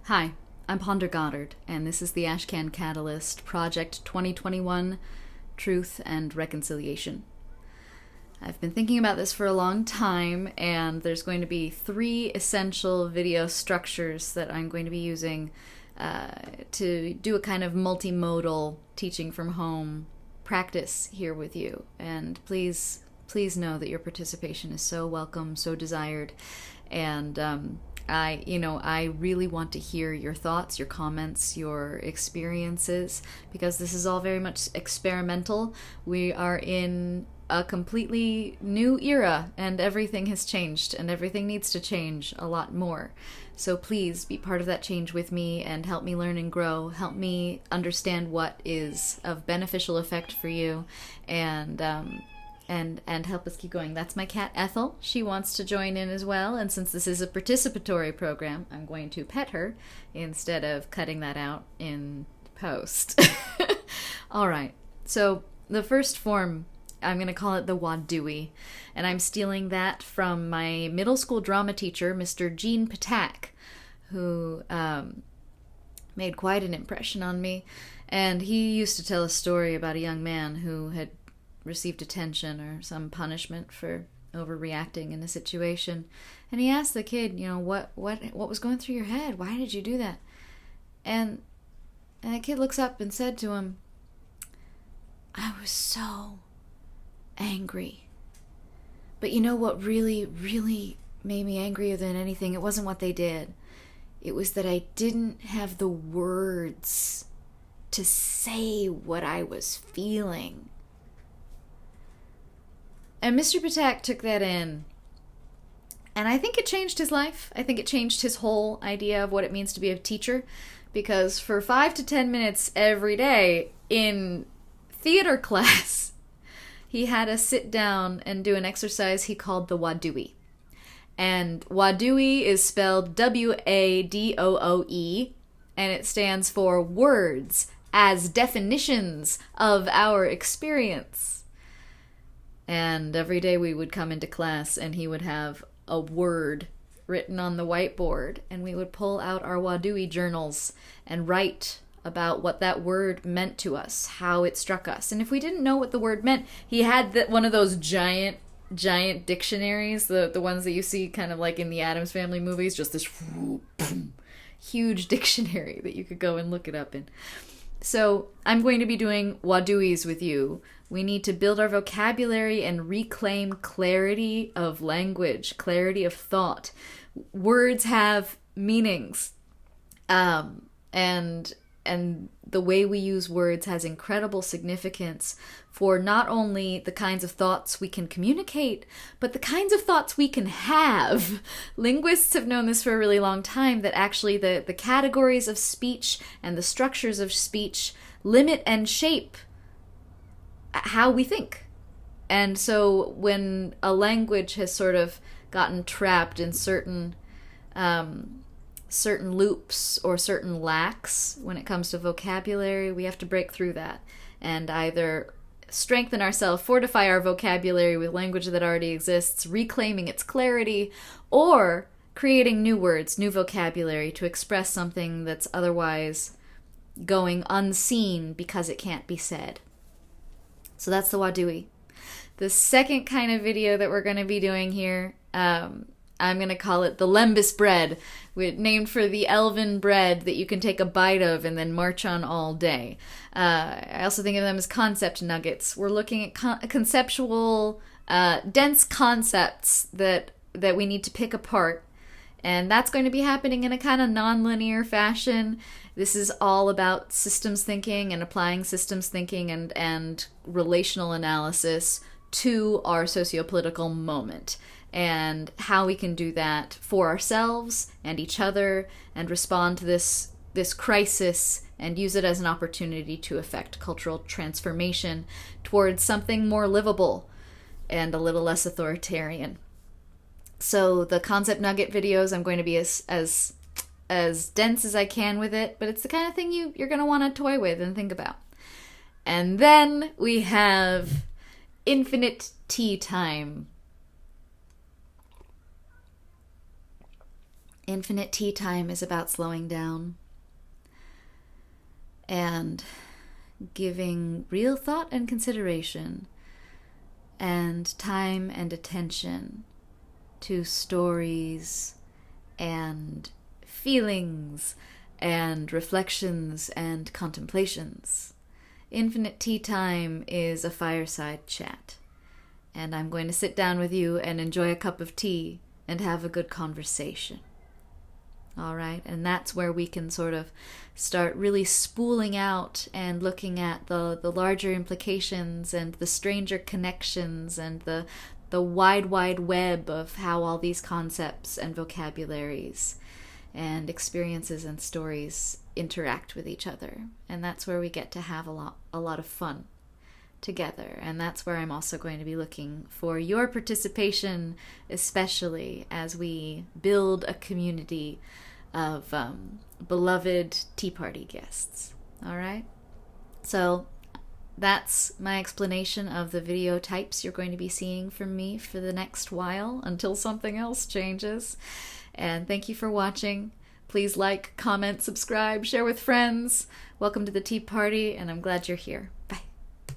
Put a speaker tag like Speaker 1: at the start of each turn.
Speaker 1: Hi, I'm Ponder Goddard, and this is the Ashcan Catalyst Project 2021 Truth and Reconciliation. I've been thinking about this for a long time, and there's going to be 3 essential video structures that I'm going to be using to do a kind of multimodal teaching from home practice here with you. And please know that your participation is so welcome, so desired, and I really want to hear your thoughts, your comments, your experiences, because this is all very much experimental. We are in a completely new era, and everything has changed, and everything needs to change a lot more. So please be part of that change with me and help me learn and grow. Help me understand what is of beneficial effect for you, and help us keep going. That's my cat Ethel. She wants to join in as well, and since this is a participatory program, I'm going to pet her instead of cutting that out in post. All right, so the first form, I'm going to call it the WADOOE, and I'm stealing that from my middle school drama teacher, Mr. Gene Patak, who made quite an impression on me. And he used to tell a story about a young man who had received detention or some punishment for overreacting in a situation. And he asked the kid, what was going through your head? Why did you do that? And the kid looks up and said to him, I was so angry. But you know what really, really made me angrier than anything? It wasn't what they did. It was that I didn't have the words to say what I was feeling. And Mr. Patak took that in, and I think it changed his life. I think it changed his whole idea of what it means to be a teacher, because for 5 to 10 minutes every day in theater class, he had us sit down and do an exercise he called the WADOOE. And WADOOE is spelled W-A-D-O-O-E, and it stands for Words as Definitions of Our Experience. And every day we would come into class and he would have a word written on the whiteboard, and we would pull out our WADOOE journals and write about what that word meant to us, how it struck us. And if we didn't know what the word meant, he had one of those giant dictionaries, the ones that you see kind of like in the Addams Family movies, just this huge dictionary that you could go and look it up in. So I'm going to be doing WADOOEs with you. We need to build our vocabulary and reclaim clarity of language, clarity of thought. Words have meanings, and the way we use words has incredible significance for not only the kinds of thoughts we can communicate, but the kinds of thoughts we can have. Linguists have known this for a really long time, that actually the categories of speech and the structures of speech limit and shape how we think. And so when a language has sort of gotten trapped in certain loops or certain lacks when it comes to vocabulary, we have to break through that and either strengthen ourselves, fortify our vocabulary with language that already exists, reclaiming its clarity, or creating new words, new vocabulary to express something that's otherwise going unseen because it can't be said. So that's the WADOOE. The second kind of video that we're going to be doing here, I'm going to call it the lembas bread, named for the elven bread that you can take a bite of and then march on all day. I also think of them as concept nuggets. We're looking at conceptual, dense concepts that we need to pick apart. And that's going to be happening in a kind of non-linear fashion. This is all about systems thinking and applying systems thinking and relational analysis to our sociopolitical moment, and how we can do that for ourselves and each other and respond to this crisis and use it as an opportunity to affect cultural transformation towards something more livable and a little less authoritarian. So the concept nugget videos, I'm going to be as dense as I can with it, but it's the kind of thing you're going to want to toy with and think about. And then we have Infinite Teatime. Infinite Teatime is about slowing down and giving real thought and consideration and time and attention to stories and feelings and reflections and contemplations. Infinite Teatime is a fireside chat, and I'm going to sit down with you and enjoy a cup of tea and have a good conversation. All right, and that's where we can sort of start really spooling out and looking at the larger implications and the stranger connections and the wide web of how all these concepts and vocabularies and experiences and stories interact with each other. And that's where we get to have a lot of fun together. And that's where I'm also going to be looking for your participation, especially as we build a community of beloved Tea Party guests. All right? So that's my explanation of the video types you're going to be seeing from me for the next while until something else changes. And thank you for watching. Please like, comment, subscribe, share with friends. Welcome to the Tea Party, and I'm glad you're here.